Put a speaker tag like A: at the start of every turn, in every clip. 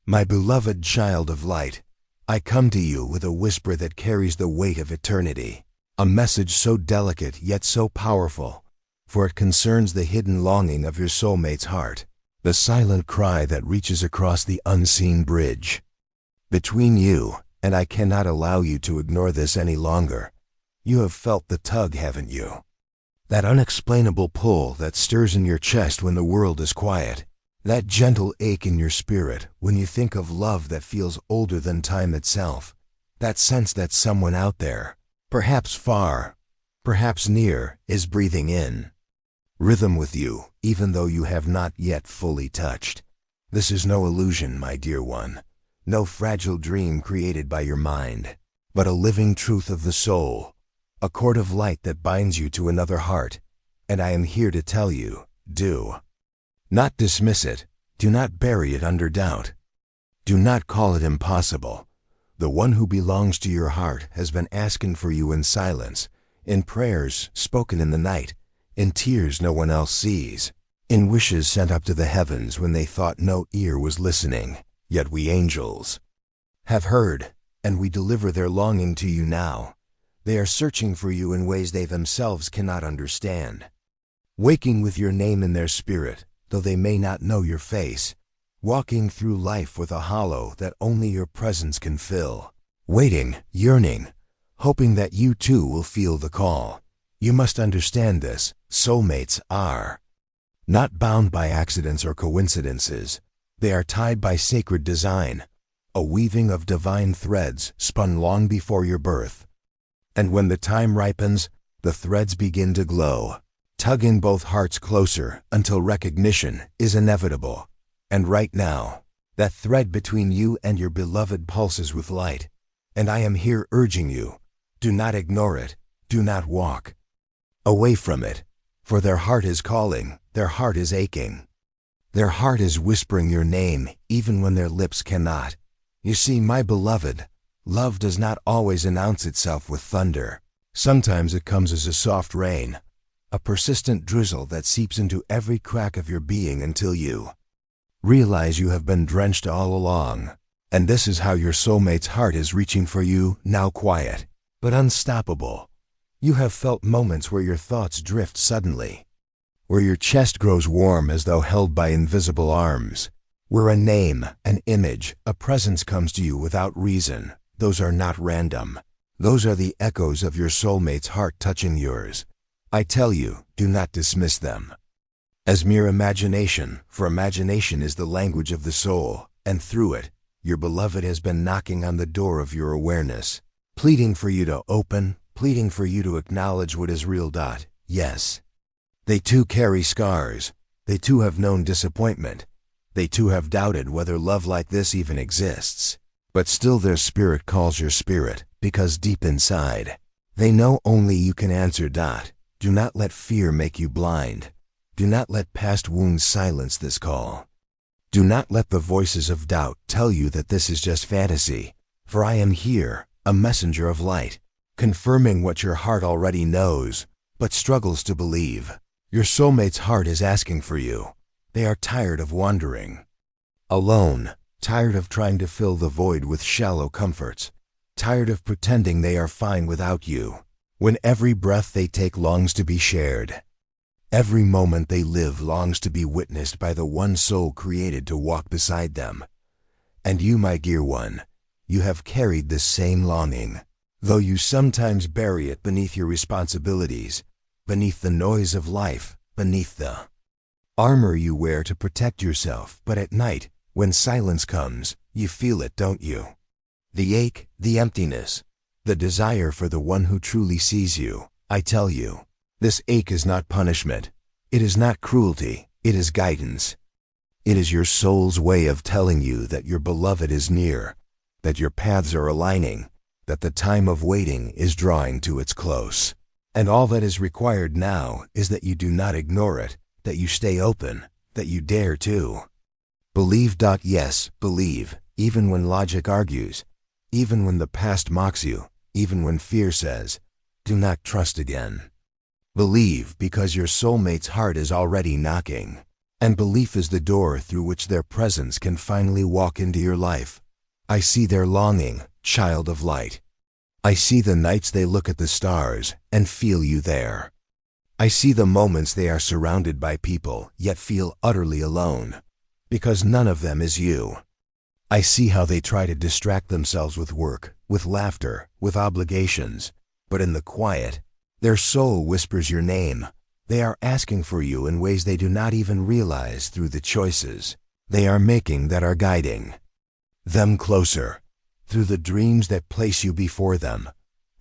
A: My beloved child of light, I come to you with a whisper that carries the weight of eternity, a message so delicate yet so powerful, for it concerns the hidden longing of your soulmate's heart, the silent cry that reaches across the unseen bridge between you, and I cannot allow you to ignore this any longer. You have felt the tug, haven't you? That unexplainable pull that stirs in your chest when the world is quiet. That gentle ache in your spirit when you think of love that feels older than time itself. That sense that someone out there, perhaps far, perhaps near, is breathing in rhythm with you, even though you have not yet fully touched. This is no illusion, my dear one, no fragile dream created by your mind, but a living truth of the soul, a cord of light that binds you to another heart. And I am here to tell you, do not dismiss it. Do not bury it under doubt. Do not call it impossible. The one who belongs to your heart has been asking for you in silence, in prayers spoken in the night, in tears no one else sees, in wishes sent up to the heavens when they thought no ear was listening. Yet we angels have heard, and we deliver their longing to you now. They are searching for you in ways they themselves cannot understand, waking with your name in their spirit, though they may not know your face, walking through life with a hollow that only your presence can fill, waiting, yearning, hoping that you too will feel the call. You must understand this, soulmates are not bound by accidents or coincidences. They are tied by sacred design, a weaving of divine threads spun long before your birth. And when the time ripens, the threads begin to glow, tugging both hearts closer until recognition is inevitable. And right now, that thread between you and your beloved pulses with light. And I am here urging you, do not ignore it, do not walk away from it, for their heart is calling, their heart is aching. Their heart is whispering your name even when their lips cannot. You see, my beloved, love does not always announce itself with thunder. Sometimes it comes as a soft rain, a persistent drizzle that seeps into every crack of your being until you realize you have been drenched all along. And this is how your soulmate's heart is reaching for you, now quiet, but unstoppable. You have felt moments where your thoughts drift suddenly, where your chest grows warm as though held by invisible arms, where a name, an image, a presence comes to you without reason. Those are not random. Those are the echoes of your soulmate's heart touching yours. I tell you, do not dismiss them as mere imagination, for imagination is the language of the soul, and through it, your beloved has been knocking on the door of your awareness, pleading for you to open, pleading for you to acknowledge what is real. Yes, they too carry scars. They too have known disappointment. They too have doubted whether love like this even exists. But still their spirit calls your spirit, because deep inside, they know only you can answer. Do not let fear make you blind. Do not let past wounds silence this call. Do not let the voices of doubt tell you that this is just fantasy, for I am here, a messenger of light, confirming what your heart already knows, but struggles to believe. Your soulmate's heart is asking for you. They are tired of wandering alone, tired of trying to fill the void with shallow comforts, tired of pretending they are fine without you, when every breath they take longs to be shared. Every moment they live longs to be witnessed by the one soul created to walk beside them. And you, my dear one, you have carried this same longing, though you sometimes bury it beneath your responsibilities, beneath the noise of life, beneath the armor you wear to protect yourself. But at night, when silence comes, you feel it, don't you? The ache, the emptiness, the desire for the one who truly sees you. I tell you, this ache is not punishment. It is not cruelty. It is guidance. It is your soul's way of telling you that your beloved is near, that your paths are aligning, that the time of waiting is drawing to its close. And all that is required now is that you do not ignore it, that you stay open, that you dare to believe. Yes, believe, even when logic argues, even when the past mocks you, even when fear says, do not trust again. Believe, because your soulmate's heart is already knocking. And belief is the door through which their presence can finally walk into your life. I see their longing, child of light. I see the nights they look at the stars and feel you there. I see the moments they are surrounded by people yet feel utterly alone, because none of them is you. I see how they try to distract themselves with work, with laughter, with obligations, but in the quiet, their soul whispers your name. They are asking for you in ways they do not even realize through the choices they are making that are guiding them closer, through the dreams that place you before them,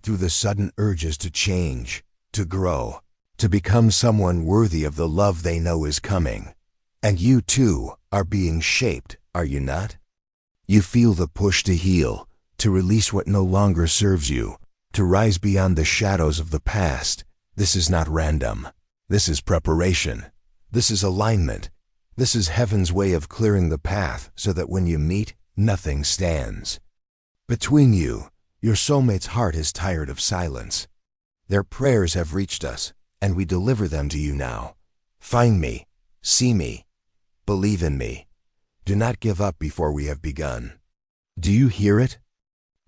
A: through the sudden urges to change, to grow, to become someone worthy of the love they know is coming. And you too are being shaped, are you not? You feel the push to heal, to release what no longer serves you, to rise beyond the shadows of the past. This is not random. This is preparation. This is alignment. This is heaven's way of clearing the path so that when you meet, nothing stands between you. Your soulmate's heart is tired of silence. Their prayers have reached us, and we deliver them to you now. Find me, see me, believe in me. Do not give up before we have begun. Do you hear it?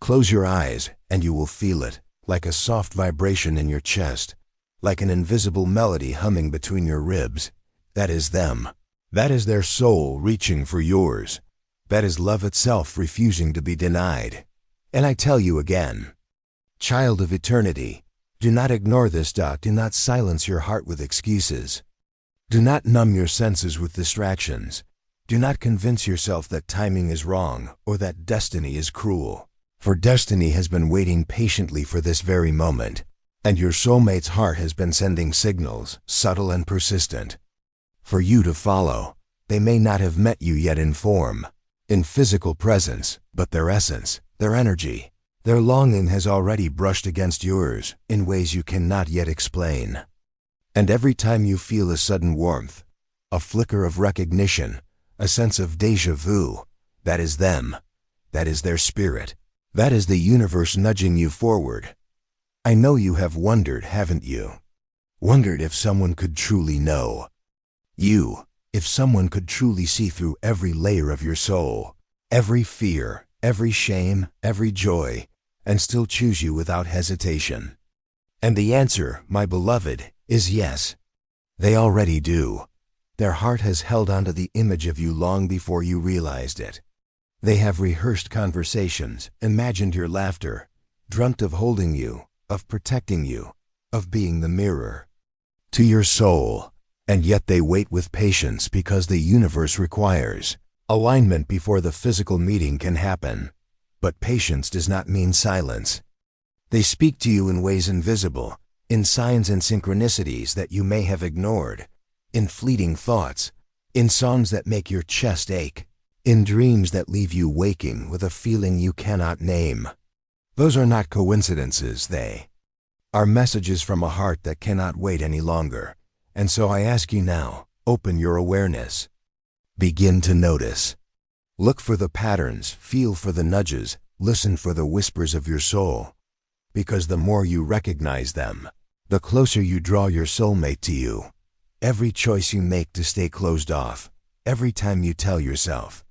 A: Close your eyes and you will feel it, like a soft vibration in your chest, like an invisible melody humming between your ribs. That is them. That is their soul reaching for yours. That is love itself refusing to be denied. And I tell you again, child of eternity, do not ignore this. Do not silence your heart with excuses. Do not numb your senses with distractions. Do not convince yourself that timing is wrong or that destiny is cruel. For destiny has been waiting patiently for this very moment, and your soulmate's heart has been sending signals, subtle and persistent, for you to follow. They may not have met you yet in form, in physical presence, but their essence, their energy, their longing has already brushed against yours in ways you cannot yet explain. And every time you feel a sudden warmth, a flicker of recognition, a sense of déjà vu, that is them. That is their spirit. That is the universe nudging you forward. I know you have wondered, haven't you? Wondered if someone could truly know you, if someone could truly see through every layer of your soul, every fear, every shame, every joy, and still choose you without hesitation. And the answer, my beloved, is yes. They already do. Their heart has held onto the image of you long before you realized it. They have rehearsed conversations, imagined your laughter, dreamt of holding you, of protecting you, of being the mirror to your soul. And yet they wait with patience because the universe requires alignment before the physical meeting can happen. But patience does not mean silence. They speak to you in ways invisible, in signs and synchronicities that you may have ignored, in fleeting thoughts, in songs that make your chest ache, in dreams that leave you waking with a feeling you cannot name. Those are not coincidences, they are messages from a heart that cannot wait any longer. And so I ask you now, open your awareness. Begin to notice. Look for the patterns, feel for the nudges, listen for the whispers of your soul. Because the more you recognize them, the closer you draw your soulmate to you. Every choice you make to stay closed off, every time you tell yourself,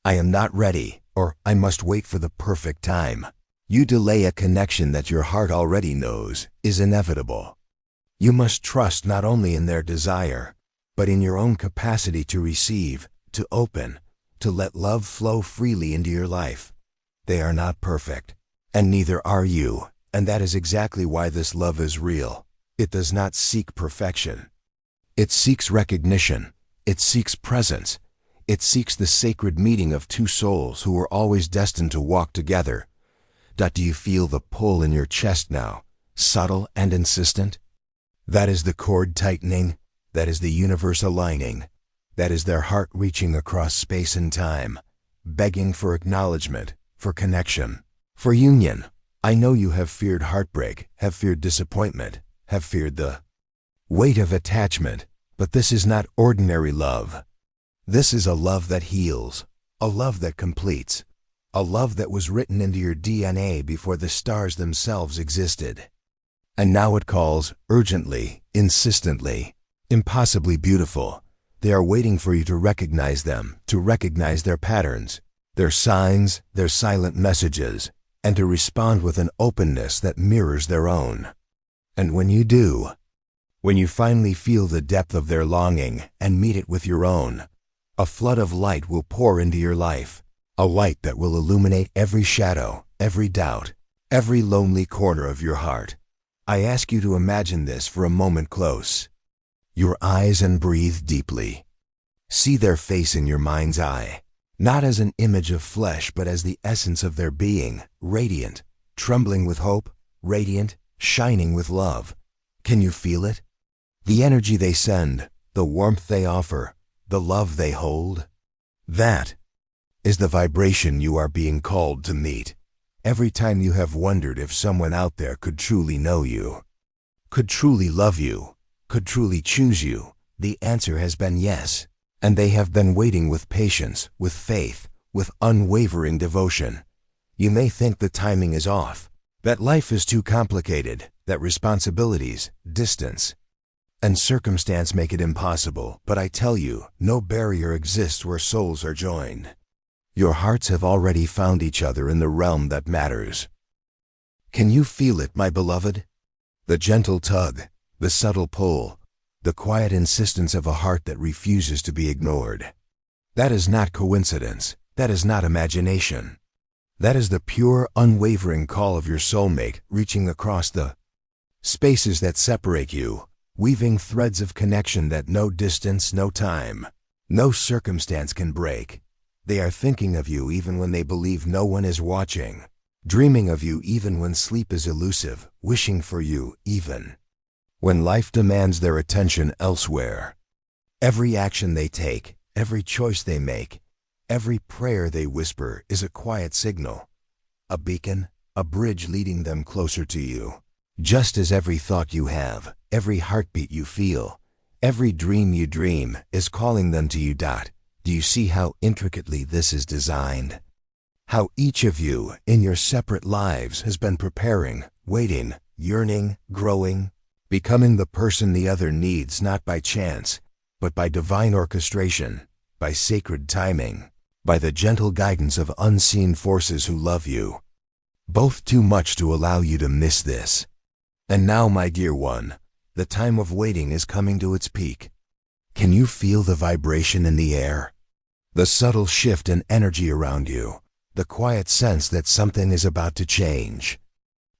A: I am not ready, or I must wait for the perfect time, you delay a connection that your heart already knows is inevitable. You must trust not only in their desire, but in your own capacity to receive, to open, to let love flow freely into your life. They are not perfect, and neither are you, and that is exactly why this love is real. It does not seek perfection. It seeks recognition. It seeks presence. It seeks the sacred meeting of two souls who are always destined to walk together. Do you feel the pull in your chest now, subtle and insistent? That is the cord tightening. That is the universe aligning. That is their heart reaching across space and time, begging for acknowledgement, for connection, for union. I know you have feared heartbreak, have feared disappointment, have feared the weight of attachment, but this is not ordinary love. This is a love that heals, a love that completes, a love that was written into your DNA before the stars themselves existed. And now it calls urgently, insistently, impossibly beautiful, They are waiting for you to recognize them, to recognize their patterns, their signs, their silent messages, and to respond with an openness that mirrors their own. And when you do, when you finally feel the depth of their longing and meet it with your own, a flood of light will pour into your life, a light that will illuminate every shadow, every doubt, every lonely corner of your heart. I ask you to imagine this for a moment close. Your eyes and breathe deeply. See their face in your mind's eye, not as an image of flesh, but as the essence of their being, radiant, trembling with hope, radiant, shining with love. Can you feel it? The energy they send, the warmth they offer, the love they hold. That is the vibration you are being called to meet. Every time you have wondered if someone out there could truly know you, could truly love you, could truly choose you, the answer has been yes. And they have been waiting with patience, with faith, with unwavering devotion. You may think the timing is off, that life is too complicated, that responsibilities, distance, and circumstance make it impossible, but I tell you, no barrier exists where souls are joined. Your hearts have already found each other in the realm that matters. Can you feel it, my beloved? The gentle tug, the subtle pull, the quiet insistence of a heart that refuses to be ignored. That is not coincidence. That is not imagination. That is the pure, unwavering call of your soulmate reaching across the spaces that separate you, weaving threads of connection that no distance, no time, no circumstance can break. They are thinking of you even when they believe no one is watching, dreaming of you even when sleep is elusive, wishing for you even when life demands their attention elsewhere. Every action they take, every choice they make, every prayer they whisper is a quiet signal, a beacon, a bridge leading them closer to you. Just as every thought you have, every heartbeat you feel, every dream you dream is calling them to you. Do you see how intricately this is designed? How each of you in your separate lives has been preparing, waiting, yearning, growing, becoming the person the other needs, not by chance, but by divine orchestration, by sacred timing, by the gentle guidance of unseen forces who love you. Both too much to allow you to miss this. And now, my dear one, the time of waiting is coming to its peak. Can you feel the vibration in the air? The subtle shift in energy around you, the quiet sense that something is about to change.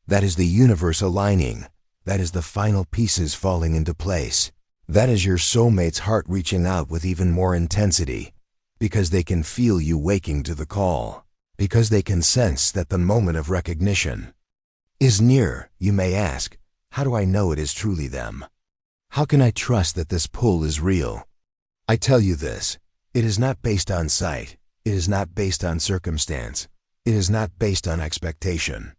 A: That is the universe aligning. That is the final pieces falling into place. That is your soulmate's heart reaching out with even more intensity, because they can feel you waking to the call, because they can sense that the moment of recognition is near. You may ask, how do I know it is truly them? How can I trust that this pull is real? I tell you this, it is not based on sight, it is not based on circumstance, it is not based on expectation.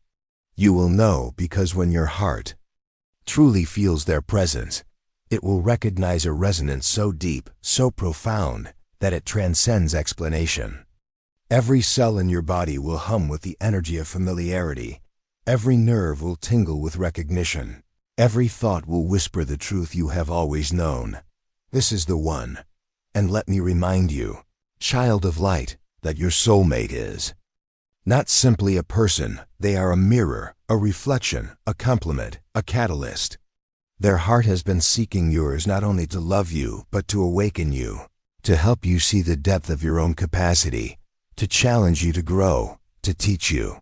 A: You will know because when your heart truly feels their presence, it will recognize a resonance so deep, so profound, that it transcends explanation. Every cell in your body will hum with the energy of familiarity. Every nerve will tingle with recognition. Every thought will whisper the truth you have always known. This is the one. And let me remind you, child of light, that your soulmate is not simply a person. They are a mirror, a reflection, a complement, a catalyst. Their heart has been seeking yours not only to love you, but to awaken you, to help you see the depth of your own capacity, to challenge you to grow, to teach you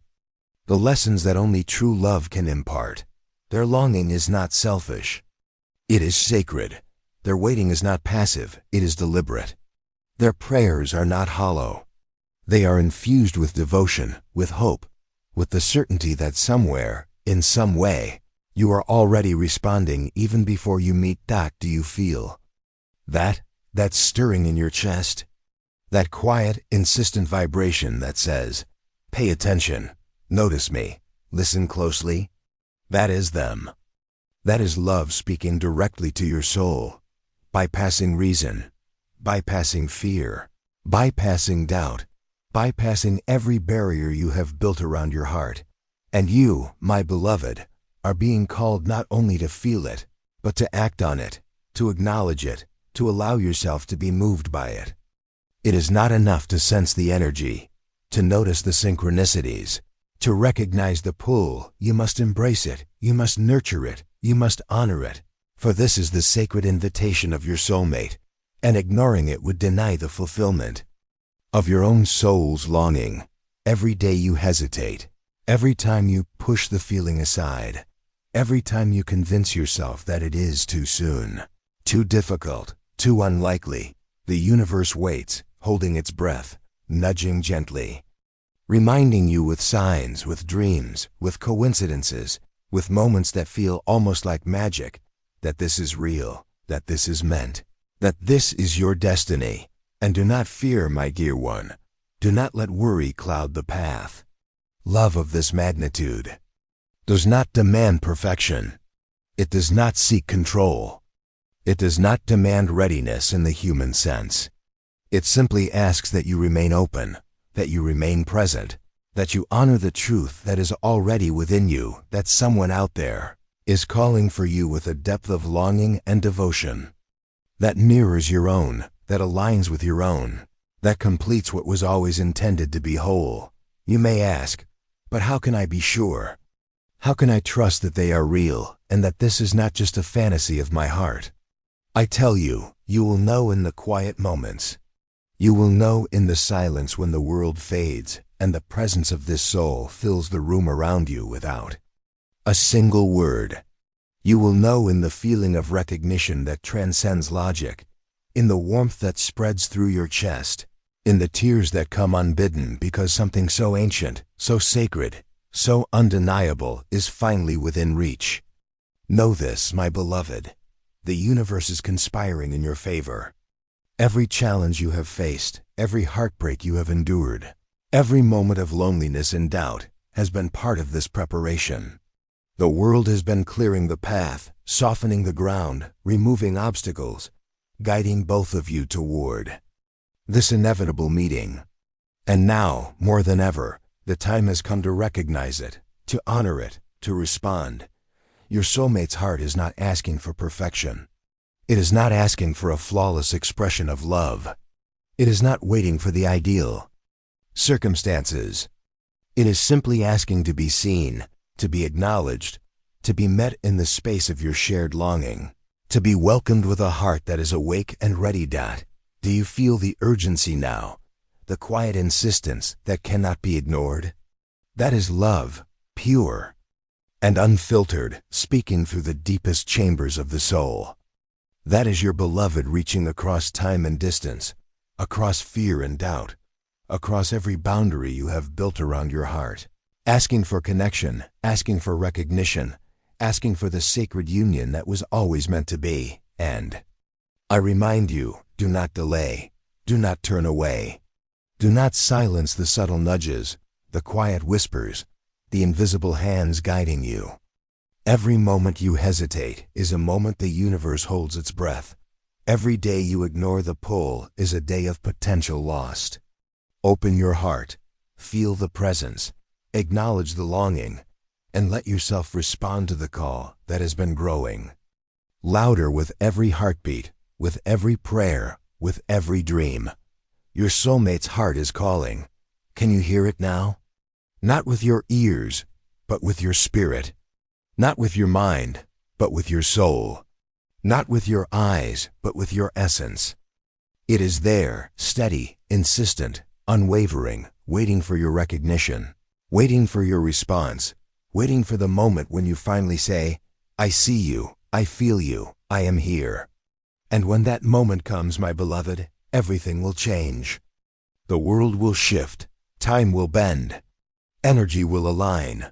A: the lessons that only true love can impart. Their longing is not selfish. It is sacred. Their waiting is not passive. It is deliberate. Their prayers are not hollow. They are infused with devotion, with hope, with the certainty that somewhere, in some way, you are already responding even before you meet. Do you feel that stirring in your chest? That quiet, insistent vibration that says, pay attention, notice me, listen closely? That is them. That is love speaking directly to your soul, bypassing reason, bypassing fear, bypassing doubt, bypassing every barrier you have built around your heart. And you, my beloved, are being called not only to feel it, but to act on it, to acknowledge it, to allow yourself to be moved by it. It is not enough to sense the energy, to notice the synchronicities, to recognize the pull. You must embrace it, you must nurture it, you must honor it, for this is the sacred invitation of your soulmate, and ignoring it would deny the fulfillment of your own soul's longing. Every day you hesitate, every time you push the feeling aside, every time you convince yourself that it is too soon, too difficult, too unlikely, the universe waits, holding its breath, nudging gently, reminding you with signs, with dreams, with coincidences, with moments that feel almost like magic, that this is real, that this is meant, that this is your destiny. And do not fear, my dear one. Do not let worry cloud the path. Love of this magnitude does not demand perfection. It does not seek control. It does not demand readiness in the human sense. It simply asks that you remain open, that you remain present, that you honor the truth that is already within you, that someone out there is calling for you with a depth of longing and devotion that mirrors your own, that aligns with your own, that completes what was always intended to be whole. You may ask, but how can I be sure? How can I trust that they are real and that this is not just a fantasy of my heart? I tell you, you will know in the quiet moments. You will know in the silence when the world fades and the presence of this soul fills the room around you without a single word. You will know in the feeling of recognition that transcends logic, in the warmth that spreads through your chest, in the tears that come unbidden because something so ancient, so sacred, so undeniable is finally within reach. Know this, my beloved. The universe is conspiring in your favor. Every challenge you have faced, every heartbreak you have endured, every moment of loneliness and doubt has been part of this preparation. The world has been clearing the path, softening the ground, removing obstacles, guiding both of you toward this inevitable meeting. And now, more than ever, the time has come to recognize it, to honor it, to respond. Your soulmate's heart is not asking for perfection. It is not asking for a flawless expression of love. It is not waiting for the ideal circumstances. It is simply asking to be seen, to be acknowledged, to be met in the space of your shared longing, to be welcomed with a heart that is awake and ready. Do you feel the urgency now, the quiet insistence that cannot be ignored? That is love, pure and unfiltered, speaking through the deepest chambers of the soul. That is your beloved reaching across time and distance, across fear and doubt, across every boundary you have built around your heart, asking for connection, asking for recognition, asking for the sacred union that was always meant to be. And I remind you, do not delay, do not turn away. Do not silence the subtle nudges, the quiet whispers, the invisible hands guiding you. Every moment you hesitate is a moment the universe holds its breath. Every day you ignore the pull is a day of potential lost. Open your heart, feel the presence, acknowledge the longing, and let yourself respond to the call that has been growing louder with every heartbeat, with every prayer, with every dream. Your soulmate's heart is calling. Can you hear it now? Not with your ears, but with your spirit. Not with your mind, but with your soul. Not with your eyes, but with your essence. It is there, steady, insistent, unwavering, waiting for your recognition, waiting for your response, waiting for the moment when you finally say, I see you, I feel you, I am here. And when that moment comes, my beloved, everything will change. The world will shift, time will bend, energy will align.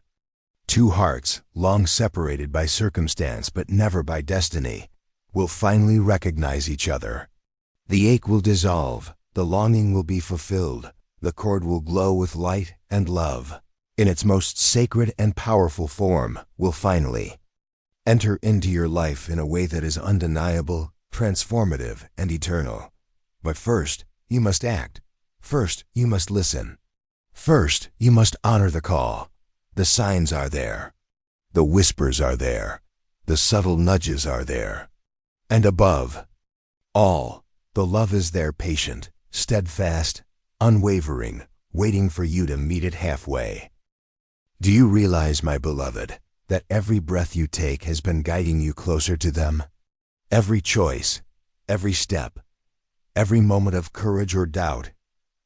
A: Two hearts, long separated by circumstance but never by destiny, will finally recognize each other. The ache will dissolve, the longing will be fulfilled, the cord will glow with light and love, in its most sacred and powerful form, will finally enter into your life in a way that is undeniable, transformative, and eternal. But first, you must act. First, you must listen. First, you must honor the call. The signs are there. The whispers are there. The subtle nudges are there. And above All. The love is there, patient, steadfast, unwavering, waiting for you to meet it halfway. Do you realize, my beloved, that every breath you take has been guiding you closer to them? Every choice, every step, every moment of courage or doubt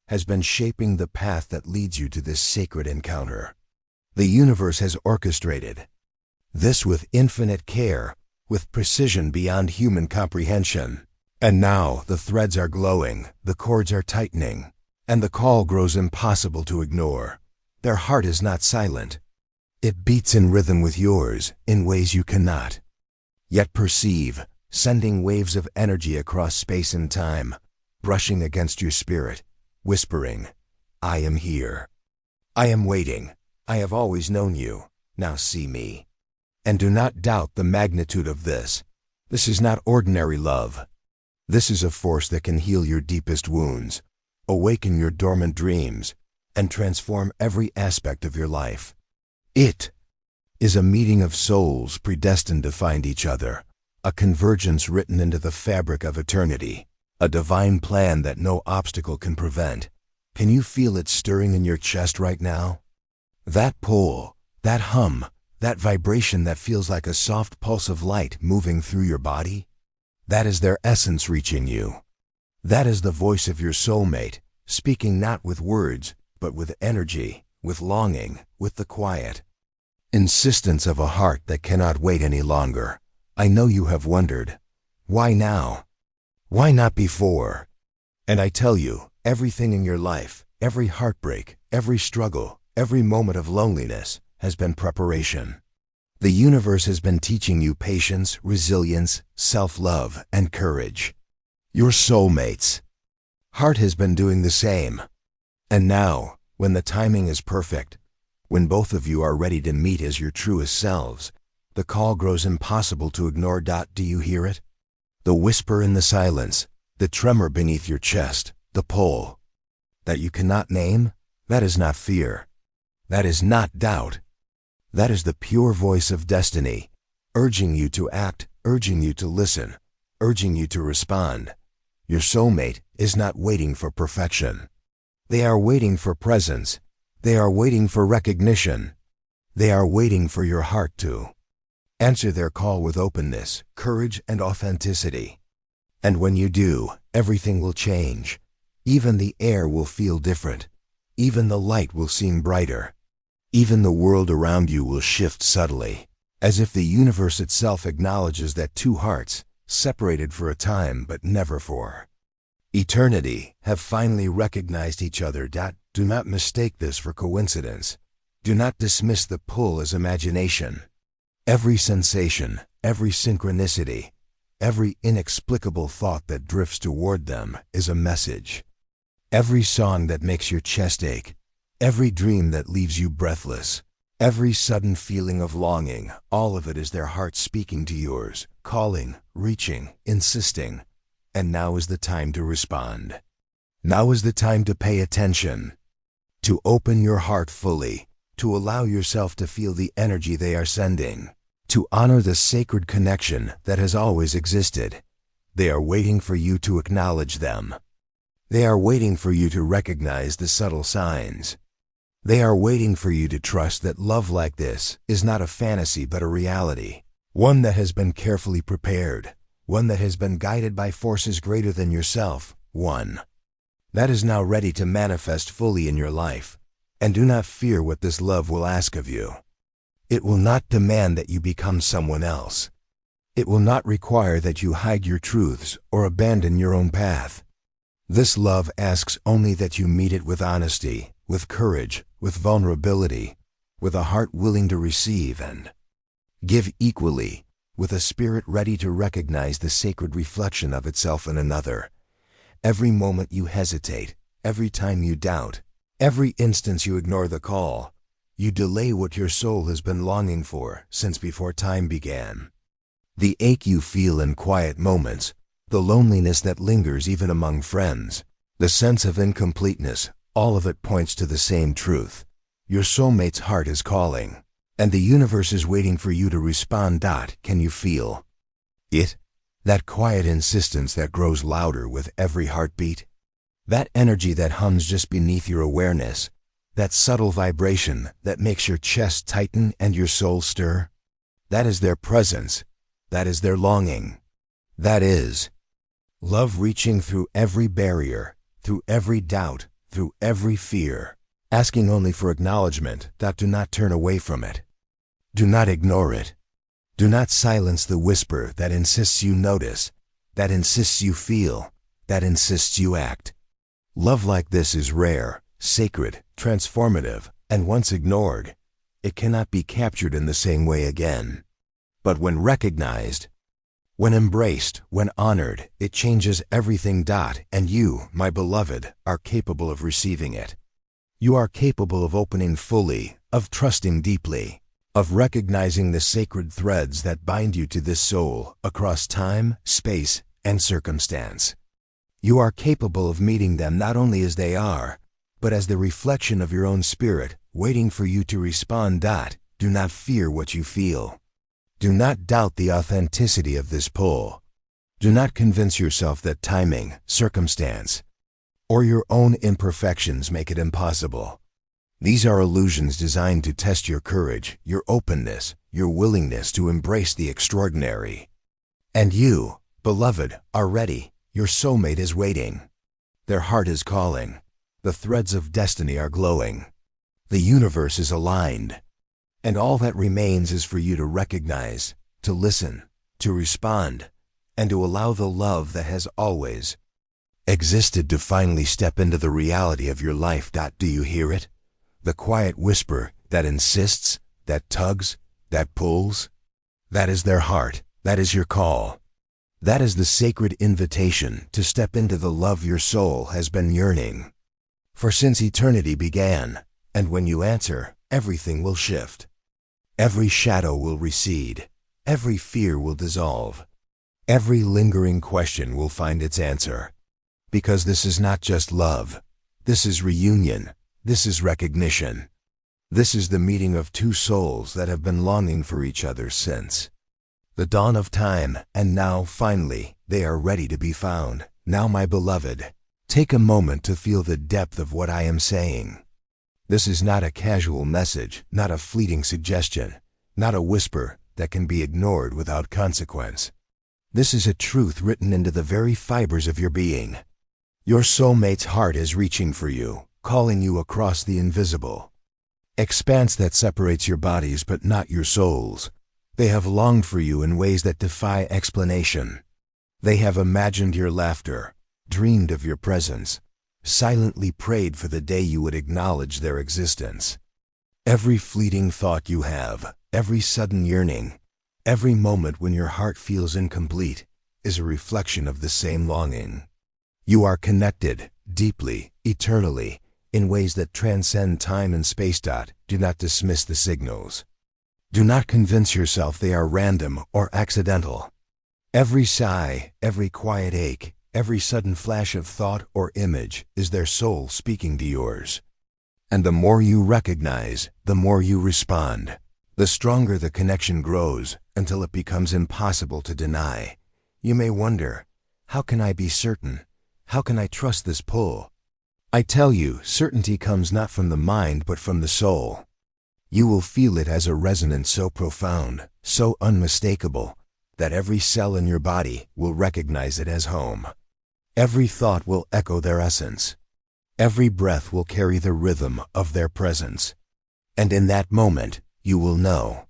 A: has been shaping the path that leads you to this sacred encounter. The universe has orchestrated this with infinite care, with precision beyond human comprehension. And now the threads are glowing, the cords are tightening, and the call grows impossible to ignore. Their heart is not silent. It beats in rhythm with yours in ways you cannot yet perceive, sending waves of energy across space and time, brushing against your spirit, whispering, I am here. I am waiting. I have always known you. Now see me. And do not doubt the magnitude of this. This is not ordinary love. This is a force that can heal your deepest wounds, awaken your dormant dreams, and transform every aspect of your life. It is a meeting of souls predestined to find each other, a convergence written into the fabric of eternity, a divine plan that no obstacle can prevent. Can you feel it stirring in your chest right now? That pull, that hum, that vibration that feels like a soft pulse of light moving through your body? That is their essence reaching you. That is the voice of your soulmate, speaking not with words, but with energy, with longing, with the quiet insistence of a heart that cannot wait any longer. I know you have wondered, why now? Why not before? And I tell you, everything in your life, every heartbreak, every struggle, every moment of loneliness has been preparation. The universe has been teaching you patience, resilience, self-love, and courage. Your soulmate's heart has been doing the same. And now, when the timing is perfect, when both of you are ready to meet as your truest selves, the call grows impossible to ignore. Do you hear it? The whisper in the silence, the tremor beneath your chest, the pull that you cannot name? That is not fear. That is not doubt. That is the pure voice of destiny, urging you to act, urging you to listen, urging you to respond. Your soulmate is not waiting for perfection. They are waiting for presence. They are waiting for recognition. They are waiting for your heart to answer their call with openness, courage, and authenticity. And when you do, everything will change. Even the air will feel different. Even the light will seem brighter. Even the world around you will shift subtly, as if the universe itself acknowledges that two hearts, separated for a time but never for eternity, have finally recognized each other. Do not mistake this for coincidence. Do not dismiss the pull as imagination. Every sensation, every synchronicity, every inexplicable thought that drifts toward them is a message. Every song that makes your chest ache, every dream that leaves you breathless, every sudden feeling of longing, all of it is their heart speaking to yours, calling, reaching, insisting. And now is the time to respond. Now is the time to pay attention, to open your heart fully, to allow yourself to feel the energy they are sending, to honor the sacred connection that has always existed. They are waiting for you to acknowledge them. They are waiting for you to recognize the subtle signs. They are waiting for you to trust that love like this is not a fantasy but a reality, one that has been carefully prepared, one that has been guided by forces greater than yourself, one that is now ready to manifest fully in your life. And do not fear what this love will ask of you. It will not demand that you become someone else. It will not require that you hide your truths or abandon your own path. This love asks only that you meet it with honesty, with courage, with vulnerability, with a heart willing to receive and give equally, with a spirit ready to recognize the sacred reflection of itself in another. Every moment you hesitate, every time you doubt, every instance you ignore the call, you delay what your soul has been longing for since before time began. The ache you feel in quiet moments, the loneliness that lingers even among friends, the sense of incompleteness, all of it points to the same truth. Your soulmate's heart is calling, and the universe is waiting for you to respond. Can you feel it? That quiet insistence that grows louder with every heartbeat. That energy that hums just beneath your awareness. That subtle vibration that makes your chest tighten and your soul stir. That is their presence. That is their longing. That is love reaching through every barrier, through every doubt, through every fear, asking only for acknowledgement. That do not turn away from it. Do not ignore it. Do not silence the whisper that insists you notice, that insists you feel, that insists you act. Love like this is rare, sacred, transformative, and once ignored, it cannot be captured in the same way again. But when recognized, when embraced, when honored, it changes everything. And you, my beloved, are capable of receiving it. You are capable of opening fully, of trusting deeply, of recognizing the sacred threads that bind you to this soul across time, space, and circumstance. You are capable of meeting them not only as they are, but as the reflection of your own spirit, waiting for you to respond. Do not fear what you feel. Do not doubt the authenticity of this pull. Do not convince yourself that timing, circumstance, or your own imperfections make it impossible. These are illusions designed to test your courage, your openness, your willingness to embrace the extraordinary. And you, beloved, are ready. Your soulmate is waiting. Their heart is calling. The threads of destiny are glowing. The universe is aligned. And all that remains is for you to recognize, to listen, to respond, and to allow the love that has always existed to finally step into the reality of your life. Do you hear it? The quiet whisper that insists, that tugs, that pulls. That is their heart. That is your call. That is the sacred invitation to step into the love your soul has been yearning for since eternity began. And when you answer, everything will shift. Every shadow will recede. Every fear will dissolve. Every lingering question will find its answer. Because this is not just love. This is reunion. This is recognition. This is the meeting of two souls that have been longing for each other since the dawn of time, and now, finally, they are ready to be found. Now, my beloved, take a moment to feel the depth of what I am saying. This is not a casual message, not a fleeting suggestion, not a whisper that can be ignored without consequence. This is a truth written into the very fibers of your being. Your soulmate's heart is reaching for you, calling you across the invisible expanse that separates your bodies but not your souls. They have longed for you in ways that defy explanation. They have imagined your laughter, dreamed of your presence, silently prayed for the day you would acknowledge their existence. Every fleeting thought you have, every sudden yearning, every moment when your heart feels incomplete, is a reflection of the same longing. You are connected, deeply, eternally, in ways that transcend time and space. Do not dismiss the signals. Do not convince yourself they are random or accidental. Every sigh, every quiet ache, every sudden flash of thought or image is their soul speaking to yours. And the more you recognize, the more you respond. The stronger the connection grows until it becomes impossible to deny. You may wonder, how can I be certain? How can I trust this pull? I tell you, certainty comes not from the mind but from the soul. You will feel it as a resonance so profound, so unmistakable, that every cell in your body will recognize it as home. Every thought will echo their essence. Every breath will carry the rhythm of their presence. And in that moment, you will know,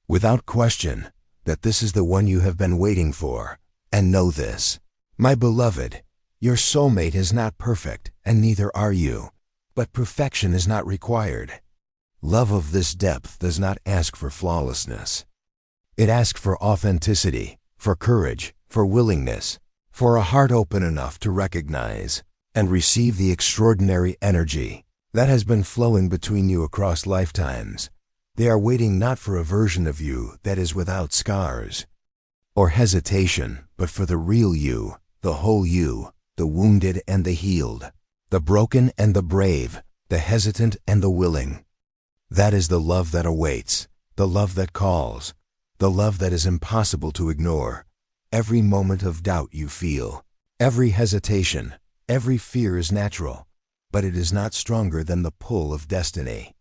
A: without question, that this is the one you have been waiting for. And know this, my beloved, your soulmate is not perfect, and neither are you. But perfection is not required. Love of this depth does not ask for flawlessness. It asks for authenticity, for courage, for willingness, for a heart open enough to recognize and receive the extraordinary energy that has been flowing between you across lifetimes. They are waiting not for a version of you that is without scars or hesitation, but for the real you, the whole you, the wounded and the healed, the broken and the brave, the hesitant and the willing. That is the love that awaits, the love that calls, the love that is impossible to ignore, every moment of doubt you feel, every hesitation, every fear is natural, but it is not stronger than the pull of destiny.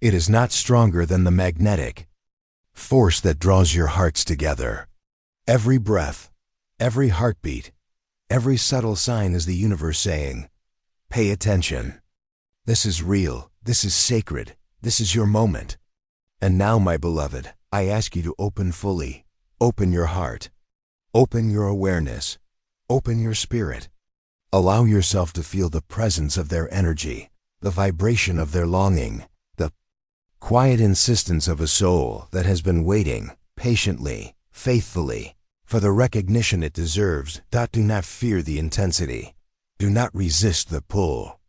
A: It is not stronger than the magnetic force that draws your hearts together. Every breath, every heartbeat, every subtle sign is the universe saying, pay attention. This is real, this is sacred, this is your moment. And now, my beloved, I ask you to open fully, open your heart, open your awareness, open your spirit. Allow yourself to feel the presence of their energy, the vibration of their longing, the quiet insistence of a soul that has been waiting, patiently, faithfully, for the recognition it deserves. Do not fear the intensity. Do not resist the pull.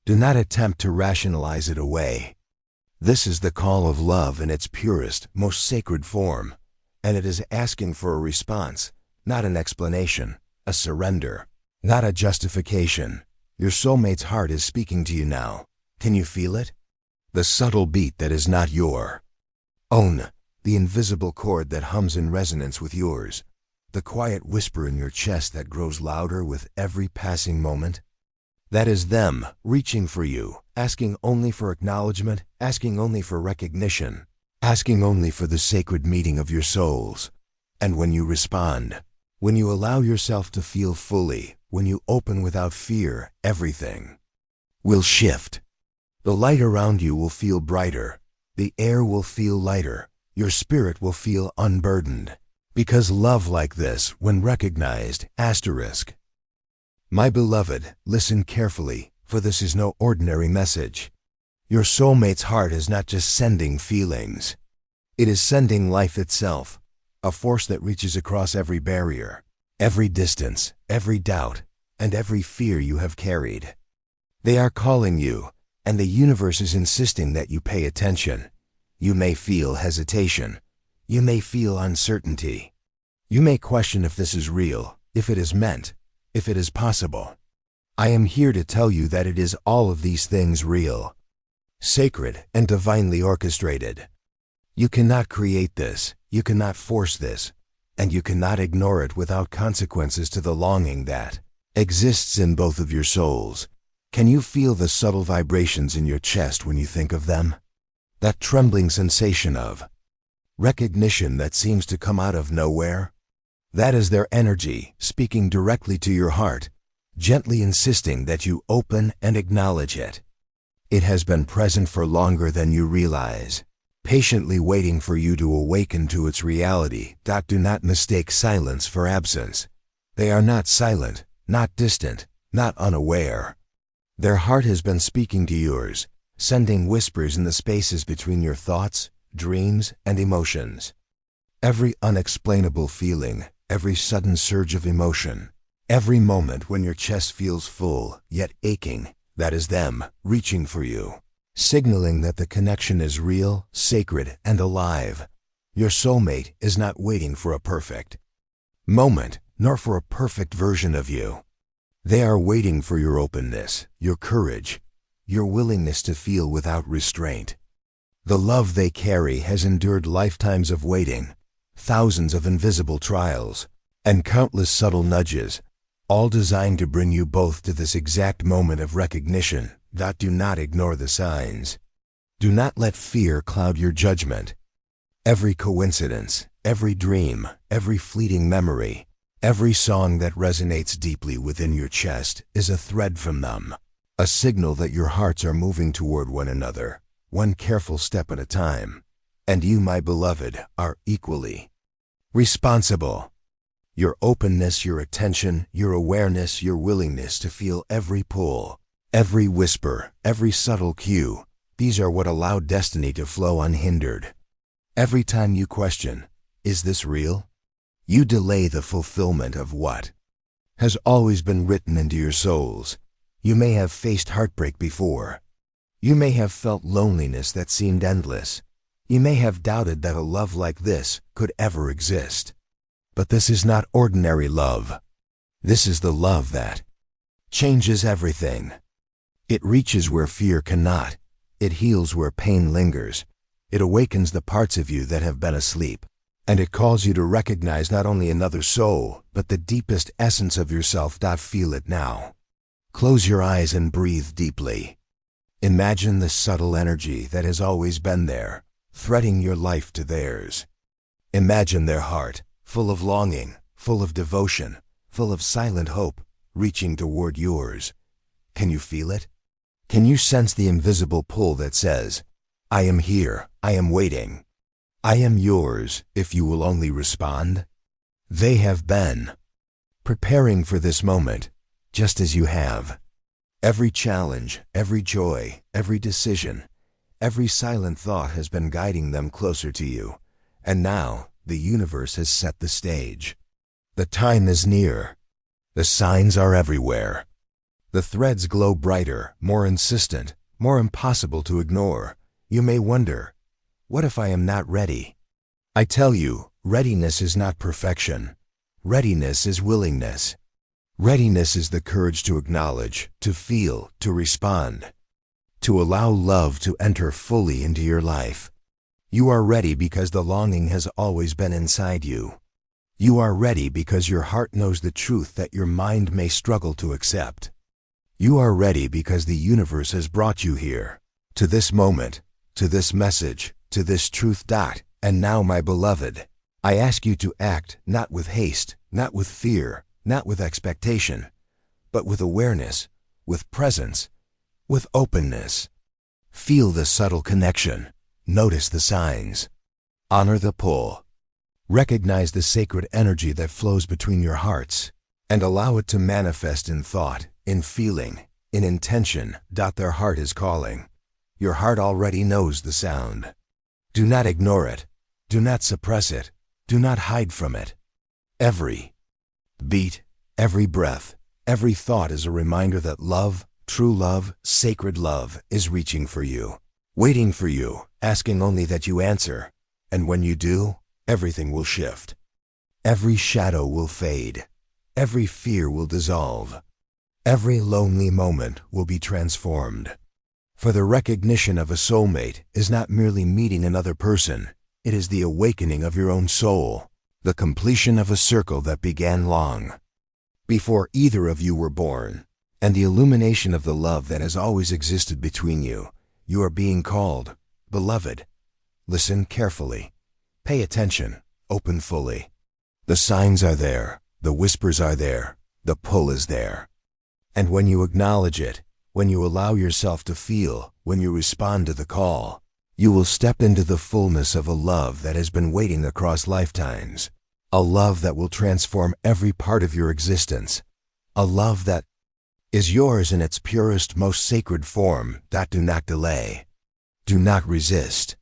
A: Do not attempt to rationalize it away. This is the call of love in its purest, most sacred form, and it is asking for a response, not an explanation, a surrender, not a justification. Your soulmate's heart is speaking to you now. Can you feel it? The subtle beat that is not your own, the invisible chord that hums in resonance with yours, the quiet whisper in your chest that grows louder with every passing moment. That is them reaching for you, asking only for acknowledgement, asking only for recognition, asking only for the sacred meeting of your souls. And when you respond, when you allow yourself to feel fully, when you open without fear, everything will shift. The light around you will feel brighter, the air will feel lighter, your spirit will feel unburdened. Because love like this, when recognized, *. My beloved, listen carefully, for this is no ordinary message. Your soulmate's heart is not just sending feelings. It is sending life itself, a force that reaches across every barrier, every distance, every doubt, and every fear you have carried. They are calling you, and the universe is insisting that you pay attention. You may feel hesitation. You may feel uncertainty. You may question if this is real, if it is meant, if it is possible. I am here to tell you that it is all of these things real, sacred, and divinely orchestrated. You cannot create this, you cannot force this, and you cannot ignore it without consequences to the longing that exists in both of your souls. Can you feel the subtle vibrations in your chest when you think of them? That trembling sensation of recognition that seems to come out of nowhere? That is their energy speaking directly to your heart, gently insisting that you open and acknowledge it. It has been present for longer than you realize, patiently waiting for you to awaken to its reality. Do not mistake silence for absence. They are not silent, not distant, not unaware. Their heart has been speaking to yours, sending whispers in the spaces between your thoughts, dreams, and emotions. Every unexplainable feeling, every sudden surge of emotion, every moment when your chest feels full, yet aching, that is them, reaching for you, signaling that the connection is real, sacred, and alive. Your soulmate is not waiting for a perfect moment, nor for a perfect version of you. They are waiting for your openness, your courage, your willingness to feel without restraint. The love they carry has endured lifetimes of waiting, thousands of invisible trials, and countless subtle nudges, all designed to bring you both to this exact moment of recognition. Do not ignore the signs. Do not let fear cloud your judgment. Every coincidence, every dream, every fleeting memory, every song that resonates deeply within your chest is a thread from them, a signal that your hearts are moving toward one another, one careful step at a time. And you, my beloved, are equally responsible. Your openness, your attention, your awareness, your willingness to feel every pull, every whisper, every subtle cue, these are what allow destiny to flow unhindered. Every time you question, is this real? You delay the fulfillment of what has always been written into your souls. You may have faced heartbreak before. You may have felt loneliness that seemed endless. You may have doubted that a love like this could ever exist. But this is not ordinary love. This is the love that changes everything. It reaches where fear cannot. It heals where pain lingers. It awakens the parts of you that have been asleep. And it calls you to recognize not only another soul, but the deepest essence of yourself. Feel it now. Close your eyes and breathe deeply. Imagine the subtle energy that has always been there, threading your life to theirs. Imagine their heart, full of longing, full of devotion, full of silent hope, reaching toward yours. Can you feel it? Can you sense the invisible pull that says, I am here, I am waiting. I am yours if you will only respond? They have been preparing for this moment, just as you have. Every challenge, every joy, every decision, every silent thought has been guiding them closer to you. And now, the universe has set the stage. The time is near. The signs are everywhere. The threads glow brighter, more insistent, more impossible to ignore. You may wonder, what if I am not ready? I tell you, readiness is not perfection. Readiness is willingness. Readiness is the courage to acknowledge, to feel, to respond, to allow love to enter fully into your life. You are ready because the longing has always been inside you. You are ready because your heart knows the truth that your mind may struggle to accept. You are ready because the universe has brought you here, to this moment, to this message, to this truth. And now, my beloved, I ask you to act not with haste, not with fear, not with expectation, but with awareness, with presence, with openness. Feel the subtle connection. Notice the signs. Honor the pull. Recognize the sacred energy that flows between your hearts, and allow it to manifest in thought, in feeling, in intention. Their heart is calling. Your heart already knows the sound. Do not ignore it. Do not suppress it. Do not hide from it. Every beat, every breath, every thought is a reminder that love, true love, sacred love, is reaching for you, waiting for you, asking only that you answer. And when you do, everything will shift. Every shadow will fade. Every fear will dissolve. Every lonely moment will be transformed. For the recognition of a soulmate is not merely meeting another person, it is the awakening of your own soul, the completion of a circle that began long before either of you were born, and the illumination of the love that has always existed between you. You are being called, beloved. Listen carefully. Pay attention. Open fully. The signs are there. The whispers are there. The pull is there. And when you acknowledge it, when you allow yourself to feel, when you respond to the call, you will step into the fullness of a love that has been waiting across lifetimes. A love that will transform every part of your existence. A love that is yours in its purest, most sacred form. Do not delay. Do not resist.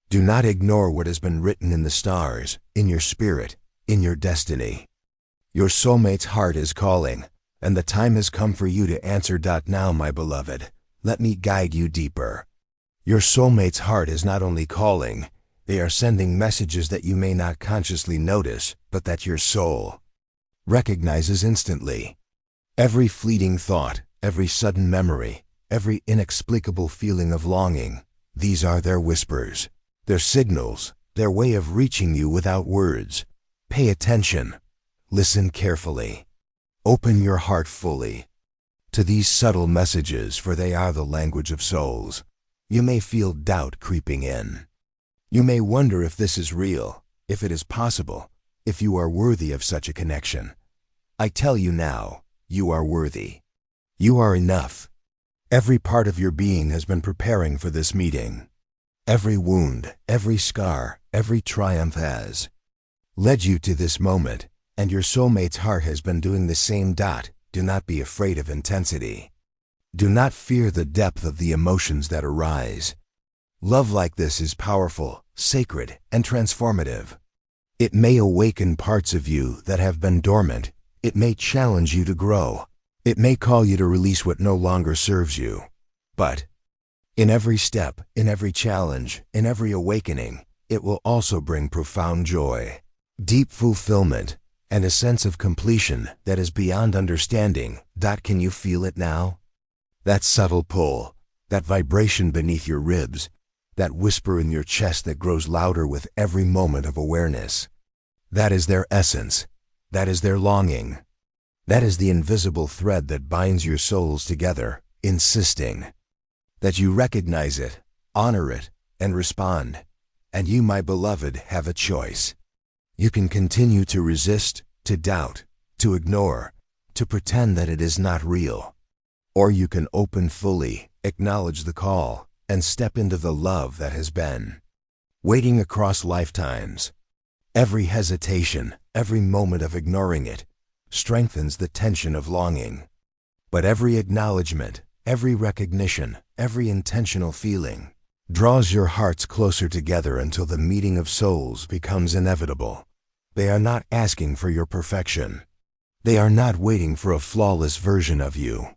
A: Do not ignore what has been written in the stars, in your spirit, in your destiny. Your soulmate's heart is calling, and the time has come for you to answer. Now, my beloved, let me guide you deeper. Your soulmate's heart is not only calling, they are sending messages that you may not consciously notice, but that your soul recognizes instantly. Every fleeting thought, every sudden memory, every inexplicable feeling of longing, these are their whispers, their signals, their way of reaching you without words. Pay attention. Listen carefully. Open your heart fully to these subtle messages, for they are the language of souls. You may feel doubt creeping in. You may wonder if this is real, if it is possible, if you are worthy of such a connection. I tell you now, you are worthy. You are enough. Every part of your being has been preparing for this meeting. Every wound, every scar, every triumph has led you to this moment, and your soulmate's heart has been doing the same. Do not be afraid of intensity. Do not fear the depth of the emotions that arise. Love like this is powerful, sacred, and transformative. It may awaken parts of you that have been dormant. It may challenge you to grow. It may call you to release what no longer serves you. But in every step, in every challenge, in every awakening, it will also bring profound joy, deep fulfillment, and a sense of completion that is beyond understanding. Can you feel it now? That subtle pull, that vibration beneath your ribs, that whisper in your chest that grows louder with every moment of awareness. That is their essence. That is their longing. That is the invisible thread that binds your souls together, insisting that you recognize it, honor it, and respond. And you, my beloved, have a choice. You can continue to resist, to doubt, to ignore, to pretend that it is not real. Or you can open fully, acknowledge the call, and step into the love that has been waiting across lifetimes. Every hesitation, every moment of ignoring it, strengthens the tension of longing. But every acknowledgement, every recognition, every intentional feeling draws your hearts closer together until the meeting of souls becomes inevitable. They are not asking for your perfection. They are not waiting for a flawless version of you.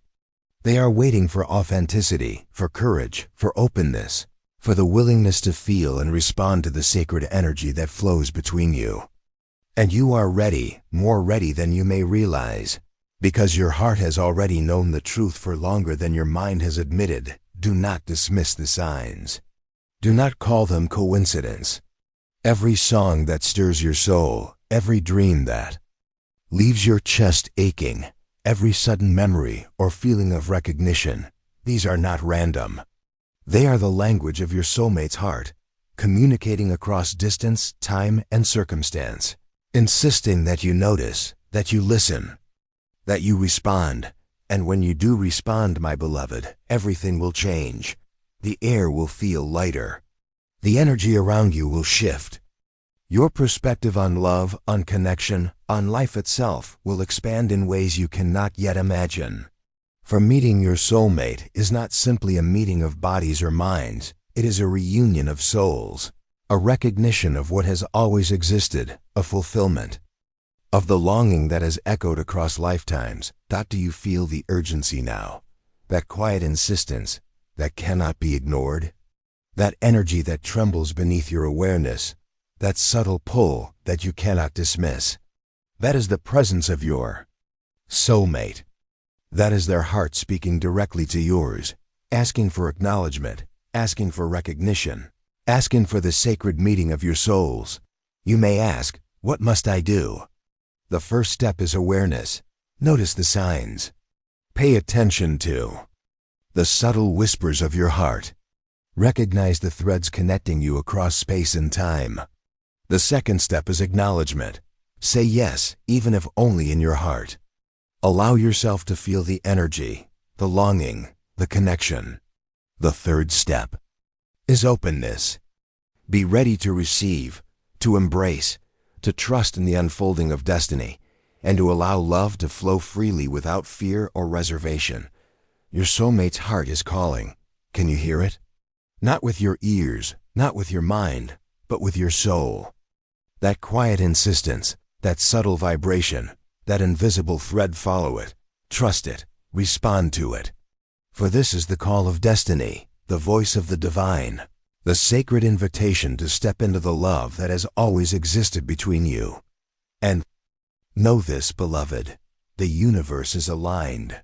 A: They are waiting for authenticity, for courage, for openness, for the willingness to feel and respond to the sacred energy that flows between you. And you are ready, more ready than you may realize, because your heart has already known the truth for longer than your mind has admitted. Do not dismiss the signs. Do not call them coincidence. Every song that stirs your soul, every dream that leaves your chest aching, every sudden memory or feeling of recognition, these are not random. They are the language of your soulmate's heart, communicating across distance, time, and circumstance, insisting that you notice, that you listen, that you respond. And when you do respond, my beloved, everything will change. The air will feel lighter. The energy around you will shift. Your perspective on love, on connection, on life itself will expand in ways you cannot yet imagine. For meeting your soulmate is not simply a meeting of bodies or minds. It is a reunion of souls, a recognition of what has always existed, a fulfillment of the longing that has echoed across lifetimes. Do you feel the urgency now? That quiet insistence that cannot be ignored? That energy that trembles beneath your awareness? That subtle pull that you cannot dismiss? That is the presence of your soulmate. That is their heart speaking directly to yours, asking for acknowledgement, asking for recognition, asking for the sacred meeting of your souls. You may ask, what must I do? The first step is awareness. Notice the signs. Pay attention to the subtle whispers of your heart. Recognize the threads connecting you across space and time. The second step is acknowledgement. Say yes, even if only in your heart. Allow yourself to feel the energy, the longing, the connection. The third step is openness. Be ready to receive, to embrace, to trust in the unfolding of destiny, and to allow love to flow freely without fear or reservation. Your soulmate's heart is calling. Can you hear it? Not with your ears, not with your mind, but with your soul. That quiet insistence, that subtle vibration, that invisible thread, follow it, trust it, respond to it. For this is the call of destiny, the voice of the divine, the sacred invitation to step into the love that has always existed between you. And know this, beloved, the universe is aligned.